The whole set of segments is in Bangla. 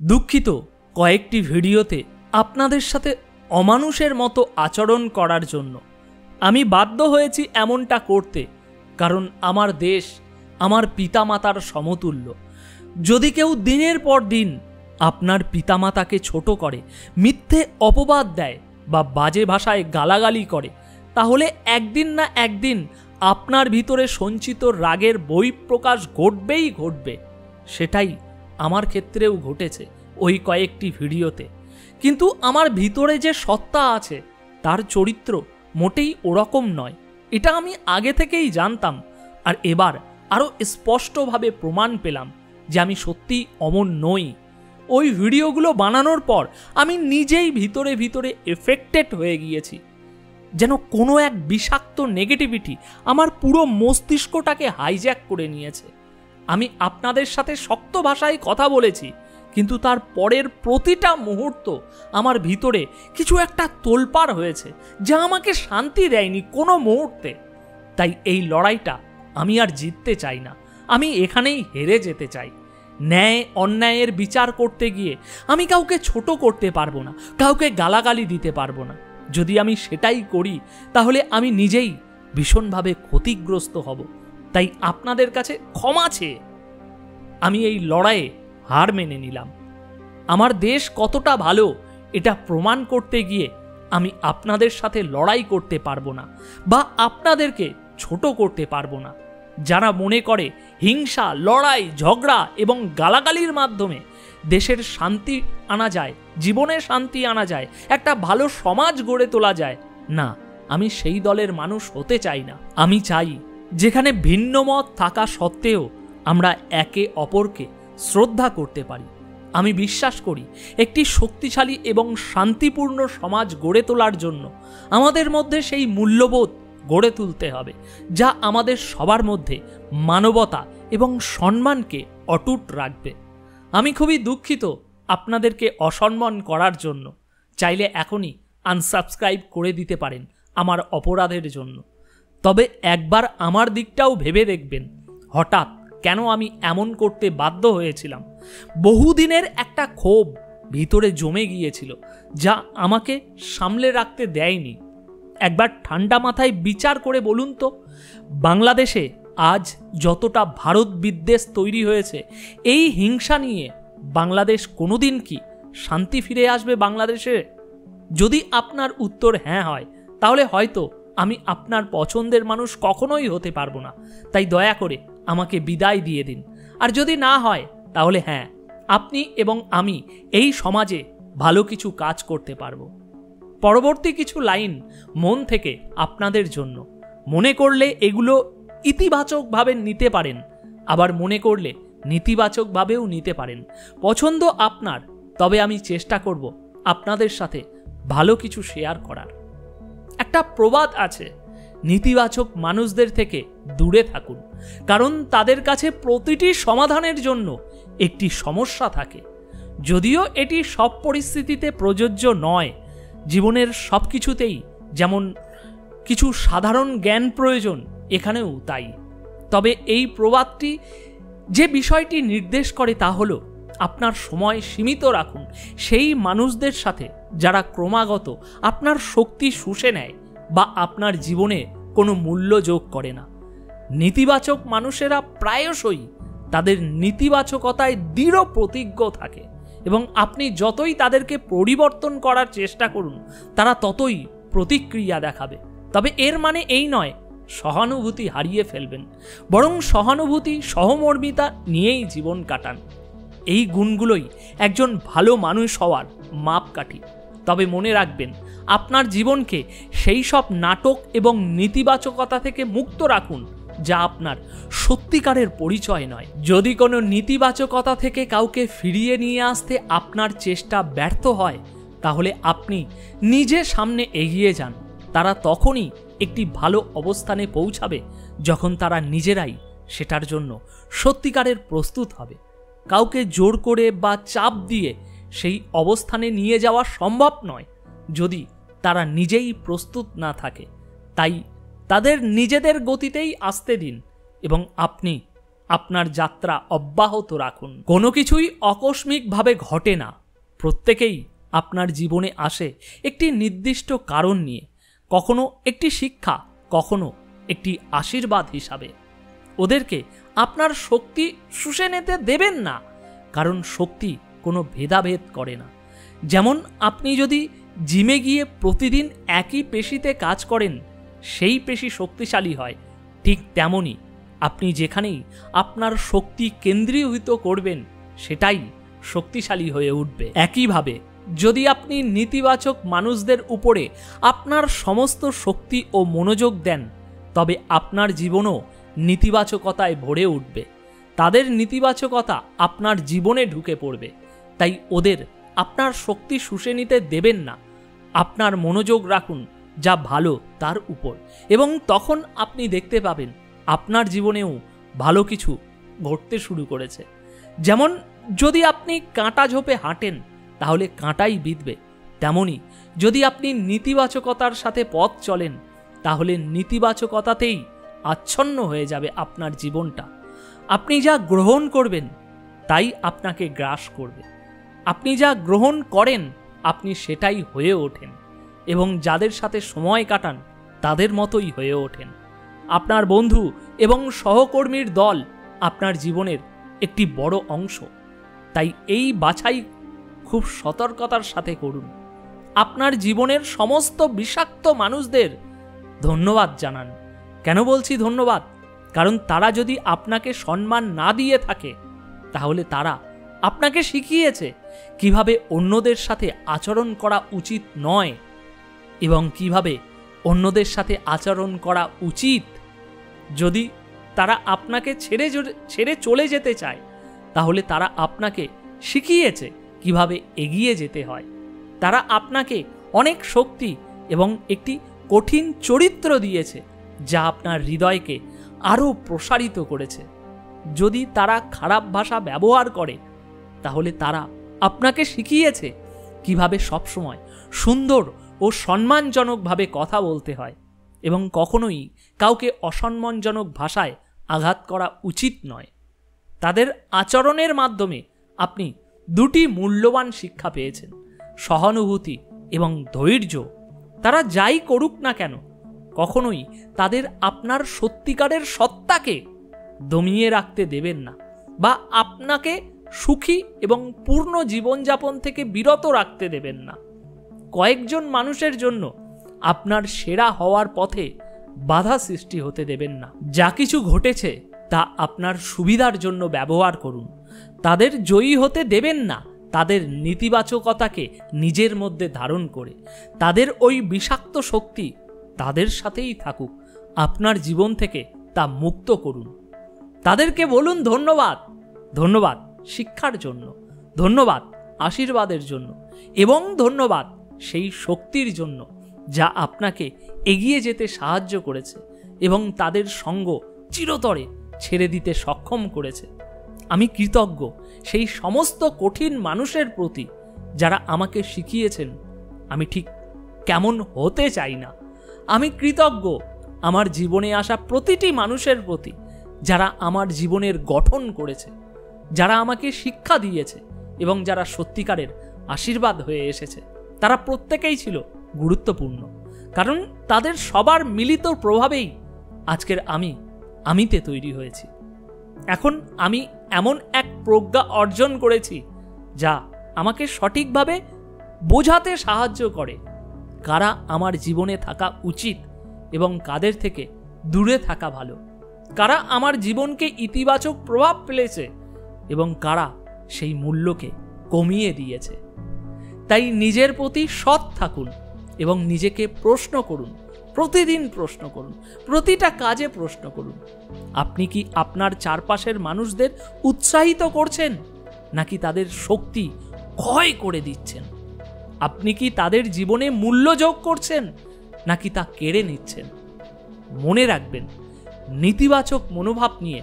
দুঃখিত কয়েকটি ভিডিওতে আপনাদের সাথে অমানুষের মতো আচরণ করার জন্য। আমি বাধ্য হয়েছি এমনটা করতে, কারণ আমার দেশ আমার পিতামাতার সমতুল্য। যদি কেউ দিনের পর দিন আপনার পিতামাতাকে ছোট করে, মিথ্যে অপবাদ দেয় বা বাজে ভাষায় গালাগালি করে, তাহলে একদিন না একদিন আপনার ভিতরে সঞ্চিত রাগের বহিঃপ্রকাশ ঘটবেই ঘটবে। সেটাই আমার ক্ষেত্রেও ঘটেছে ওই কয়েকটি ভিডিওতে। কিন্তু আমার ভিতরে যে সত্তা আছে তার চরিত্র মোটেই ওরকম নয়, এটা আমি আগে থেকেই জানতাম। আর এবার আরও স্পষ্টভাবে প্রমাণ পেলাম যে আমি সত্যিই অমন নই। ওই ভিডিওগুলো বানানোর পর আমি নিজেই ভিতরে ভিতরে এফেক্টেড হয়ে গিয়েছি, যেন কোনো এক বিষাক্ত নেগেটিভিটি আমার পুরো মস্তিষ্কটাকে হাইজ্যাক করে নিয়েছে। আমি আপনাদের সাথে শক্ত ভাষায় কথা বলেছি, কিন্তু তার পরের প্রতিটা মুহূর্ত আমার ভিতরে কিছু একটা তোলপাড় হয়েছে যা আমাকে শান্তি দেয়নি কোনো মুহূর্তে। তাই এই লড়াইটা আমি আর জিততে চাই না, আমি এখানেই হেরে যেতে চাই। ন্যায় অন্যায়ের বিচার করতে গিয়ে আমি কাউকে ছোট করতে পারবো না, কাউকে গালাগালি দিতে পারবো না। যদি আমি সেটাই করি তাহলে আমি নিজেই ভীষণভাবে ক্ষতিগ্রস্ত হব। তাই আপনাদের কাছে ক্ষমা চেয়ে আমি এই লড়াইয়ে হার মেনে নিলাম। আমার দেশ কতটা ভালো এটা প্রমাণ করতে গিয়ে আমি আপনাদের সাথে লড়াই করতে পারবো না বা আপনাদেরকে ছোট করতে পারবো না। যারা মনে করে হিংসা, লড়াই, ঝগড়া এবং গালাগালির মাধ্যমে দেশের শান্তি আনা যায়, জীবনে শান্তি আনা যায়, একটা ভালো সমাজ গড়ে তোলা যায়, না, আমি সেই দলের মানুষ হতে চাই না। আমি চাই যেখানে ভিন্ন মত থাকা সত্ত্বেও আমরা একে অপরকে শ্রদ্ধা করতে পারি। আমি বিশ্বাস করি একটি শক্তিশালী এবং শান্তিপূর্ণ সমাজ গড়ে তোলার জন্য আমাদের মধ্যে সেই মূল্যবোধ গড়ে তুলতে হবে যা আমাদের সবার মধ্যে মানবতা এবং সম্মানকে অটুট রাখবে। আমি খুবই দুঃখিত আপনাদেরকে অসম্মান করার জন্য। চাইলে এখনই আনসাবস্ক্রাইব করে দিতে পারেন আমার অপরাধের জন্য। তবে একবার আমার দিকটাও ভেবে দেখবেন, হঠাৎ কেন আমি এমন করতে বাধ্য হয়েছিলাম। বহুদিনের একটা ক্ষোভ ভিতরে জমে গিয়েছিল যা আমাকে সামলে রাখতে দেয়নি। একবার ঠান্ডা মাথায় বিচার করে বলুন তো, বাংলাদেশে আজ যতটা ভারত বিদ্বেষ তৈরি হয়েছে, এই হিংসা নিয়ে বাংলাদেশ কোনোদিন কি শান্তি ফিরে আসবে বাংলাদেশে? যদি আপনার উত্তর হ্যাঁ হয়, তাহলে হয়তো আমি আপনার পছন্দের মানুষ কখনোই হতে পারবো না। তাই দয়া করে আমাকে বিদায় দিয়ে দিন। আর যদি না হয়, তাহলে হ্যাঁ, আপনি এবং আমি এই সমাজে ভালো কিছু কাজ করতে পারবো। পরবর্তী কিছু লাইন মন থেকে আপনাদের জন্য। মনে করলে এগুলো ইতিবাচকভাবে নিতে পারেন, আবার মনে করলে নেতিবাচকভাবেও নিতে পারেন। পছন্দ আপনার, তবে আমি চেষ্টা করব আপনাদের সাথে ভালো কিছু শেয়ার করার। একটা প্রবাদ আছে, নেতিবাচক মানুষদের থেকে দূরে থাকুন, কারণ তাদের কাছে প্রতিটি সমাধানের জন্য একটি সমস্যা থাকে। যদিও এটি সব পরিস্থিতিতে প্রযোজ্য নয়, জীবনের সব কিছুতেই যেমন কিছু সাধারণ জ্ঞান প্রয়োজন, এখানেও তাই। তবে এই প্রবাদটি যে বিষয়টি নির্দেশ করে তা হলো, আপনার সময় সীমিত রাখুন সেই মানুষদের সাথে যারা ক্রমাগত আপনার শক্তি শুষে নেয় বা আপনার জীবনে কোনো মূল্য যোগ করে না। নেতিবাচক মানুষেরা প্রায়শই তাদের নেতিবাচকতায় দৃঢ় প্রতিজ্ঞ থাকে এবং আপনি যতই তাদেরকে পরিবর্তন করার চেষ্টা করুন, তারা ততই প্রতিক্রিয়া দেখাবে। তবে এর মানে এই নয় সহানুভূতি হারিয়ে ফেলবেন, বরং সহানুভূতি, সহমর্মিতা নিয়েই জীবন কাটান। এই গুণগুলোই একজন ভালো মানুষ হওয়ার মাপকাঠি। তবে মনে রাখবেন, আপনার জীবনকে সেই সব নাটক এবং নেতিবাচকতা থেকে মুক্ত রাখুন যা আপনার সত্যিকারের পরিচয় নয়। যদি কোনো নেতিবাচকতা থেকে কাউকে ফিরিয়ে নিয়ে আসতে আপনার চেষ্টা ব্যর্থ হয়, তাহলে আপনি নিজে সামনে এগিয়ে যান। তারা তখনই একটি ভালো অবস্থানে পৌঁছাবে যখন তারা নিজেরাই সেটার জন্য সত্যিকারের প্রস্তুত হবে। কাউকে জোর করে বা চাপ দিয়ে সেই অবস্থানে নিয়ে যাওয়া সম্ভব নয় যদি তারা নিজেই প্রস্তুত না থাকে। তাই তাদের নিজেদের গতিতেই আসতে দিন এবং আপনি আপনার যাত্রা অব্যাহত রাখুন। কোনো কিছুই আকস্মিকভাবে ঘটে না। প্রত্যেকেই আপনার জীবনে আসে একটি নির্দিষ্ট কারণ নিয়ে, কখনো একটি শিক্ষা, কখনো একটি আশীর্বাদ হিসাবে। ওদেরকে আপনার শক্তি শুষে নিতে দেবেন না, কারণ শক্তি কোনো ভেদাভেদ করে না। যেমন আপনি যদি জিমে গিয়ে প্রতিদিন একই পেশিতে কাজ করেন, সেই পেশি শক্তিশালী হয়, ঠিক তেমনই আপনি যেখানেই আপনার শক্তি কেন্দ্রীভূত করবেন, সেটাই শক্তিশালী হয়ে উঠবে। একইভাবে যদি আপনি নেতিবাচক মানুষদের উপরে আপনার সমস্ত শক্তি ও মনোযোগ দেন, তবে আপনার জীবনও নেতিবাচকতায় ভরে উঠবে। তাদের নেতিবাচকতা আপনার জীবনে ঢুকে পড়বে। তাই ওদের আপনার শক্তি শুষে নিতে দেবেন না। আপনার মনোযোগ রাখুন যা ভালো তার উপর, এবং তখন আপনি দেখতে পাবেন আপনার জীবনেও ভালো কিছু ঘটতে শুরু করেছে। যেমন যদি আপনি কাঁটা ঝোপে হাঁটেন, তাহলে কাঁটাই বিঁধবে। তেমনি যদি আপনি নেতিবাচকতার সাথে পথ চলেন, তাহলে নেতিবাচকতাতেই আচ্ছন্ন হয়ে যাবে আপনার জীবনটা। আপনি যা গ্রহণ করবেন তাই আপনাকে গ্রাস করবে। আপনি যা গ্রহণ করেন আপনি সেটাই হয়ে ওঠেন, এবং যাদের সাথে সময় কাটান তাদের মতোই হয়ে ওঠেন। আপনার বন্ধু এবং সহকর্মীর দল আপনার জীবনের একটি বড় অংশ। তাই এই বাছাই খুব সতর্কতার সাথে করুন। আপনার জীবনের সমস্ত বিষাক্ত মানুষদের ধন্যবাদ জানান। কেন বলছি ধন্যবাদ? কারণ তারা যদি আপনাকে সম্মান না দিয়ে থাকে, তাহলে তারা আপনাকে শিখিয়েছে কিভাবে অন্যদের সাথে আচরণ করা উচিত নয় এবং কিভাবে অন্যদের সাথে আচরণ করা উচিত। যদি তারা আপনাকে ছেড়ে চলে যেতে চায়, তাহলে তারা আপনাকে শিখিয়েছে কিভাবে এগিয়ে যেতে হয়। তারা আপনাকে অনেক শক্তি এবং একটি কঠিন চরিত্র দিয়েছে, যা আপনার হৃদয়কে আরও প্রসারিত করেছে। যদি তারা খারাপ ভাষা ব্যবহার করে, তাহলে তারা আপনাকে শিখিয়েছে কিভাবে সবসময় সুন্দর ও সম্মানজনকভাবে কথা বলতে হয় এবং কখনোই কাউকে অসম্মানজনক ভাষায় আঘাত করা উচিত নয়। তাদের আচরণের মাধ্যমে আপনি দুটি মূল্যবান শিক্ষা পেয়েছেন: সহানুভূতি এবং ধৈর্য। তারা যাই করুক না কেন, কখনোই তাদের আপনার সত্যিকারের সত্তাকে দমিয়ে রাখতে দেবেন না, বা আপনাকে সুখী এবং পূর্ণ জীবনযাপন থেকে বিরত রাখতে দেবেন না। কয়েকজন মানুষের জন্য আপনার সেরা হওয়ার পথে বাধা সৃষ্টি হতে দেবেন না। যা কিছু ঘটেছে তা আপনার সুবিধার জন্য ব্যবহার করুন। তাদের জয়ী হতে দেবেন না তাদের নেতিবাচকতাকে নিজের মধ্যে ধারণ করে। তাদের ওই বিষাক্ত শক্তি তাদের সাথেই থাকুক, আপনার জীবন থেকে তা মুক্ত করুন। তাদেরকে বলুন ধন্যবাদ, ধন্যবাদ শিক্ষার জন্য, ধন্যবাদ আশীর্বাদের জন্য, এবং ধন্যবাদ সেই শক্তির জন্য যা আপনাকে এগিয়ে যেতে সাহায্য করেছে এবং তাদের সঙ্গ চিরতরে ছেড়ে দিতে সক্ষম করেছে। আমি কৃতজ্ঞ সেই সমস্ত কঠিন মানুষের প্রতি যারা আমাকে শিখিয়েছেন আমি ঠিক কেমন হতে চাই না। আমি কৃতজ্ঞ আমার জীবনে আসা প্রতিটি মানুষের প্রতি যারা আমার জীবনের গঠন করেছে, যারা আমাকে শিক্ষা দিয়েছে এবং যারা সত্যিকারের আশীর্বাদ হয়ে এসেছে। তারা প্রত্যেকেই ছিল গুরুত্বপূর্ণ, কারণ তাদের সবার মিলিত প্রভাবেই আজকের আমিতে তৈরি হয়েছি। এখন আমি এমন এক প্রজ্ঞা অর্জন করেছি যা আমাকে সঠিকভাবে বোঝাতে সাহায্য করে কারা আমার জীবনে থাকা উচিত এবং কাদের থেকে দূরে থাকা ভালো, কারা আমার জীবনকে ইতিবাচক প্রভাব ফেলেছে এবং কারা সেই মূল্যকে কমিয়ে দিয়েছে। তাই নিজের প্রতি সৎ থাকুন এবং নিজেকে প্রশ্ন করুন, প্রতিদিন প্রশ্ন করুন, প্রতিটা কাজে প্রশ্ন করুন। আপনি কি আপনার চারপাশের মানুষদের উৎসাহিত করছেন নাকি তাদের শক্তি ক্ষয় করে দিচ্ছেন? আপনি কি তাদের জীবনে মূল্য যোগ করছেন নাকি তা কেড়ে নিচ্ছেন? মনে রাখবেন, নেতিবাচক মনোভাব নিয়ে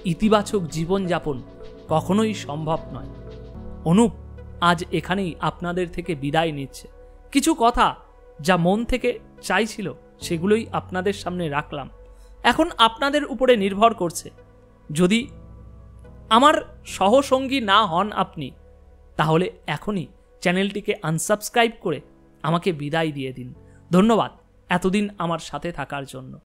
ইতিবাচক জীবনযাপন কখনোই সম্ভব নয়। অনুপ আজ এখানেই আপনাদের থেকে বিদায় নিচ্ছে। কিছু কথা যা মন থেকে চাইছিল সেগুলোই আপনাদের সামনে রাখলাম। এখন আপনাদের উপরে নির্ভর করছে। যদি আমার সহসঙ্গী না হন আপনি, তাহলে এখনই চ্যানেলটিকে আনসাবস্ক্রাইব করে আমাকে বিদায় দিয়ে দিন। ধন্যবাদ এতদিন আমার সাথে থাকার জন্য।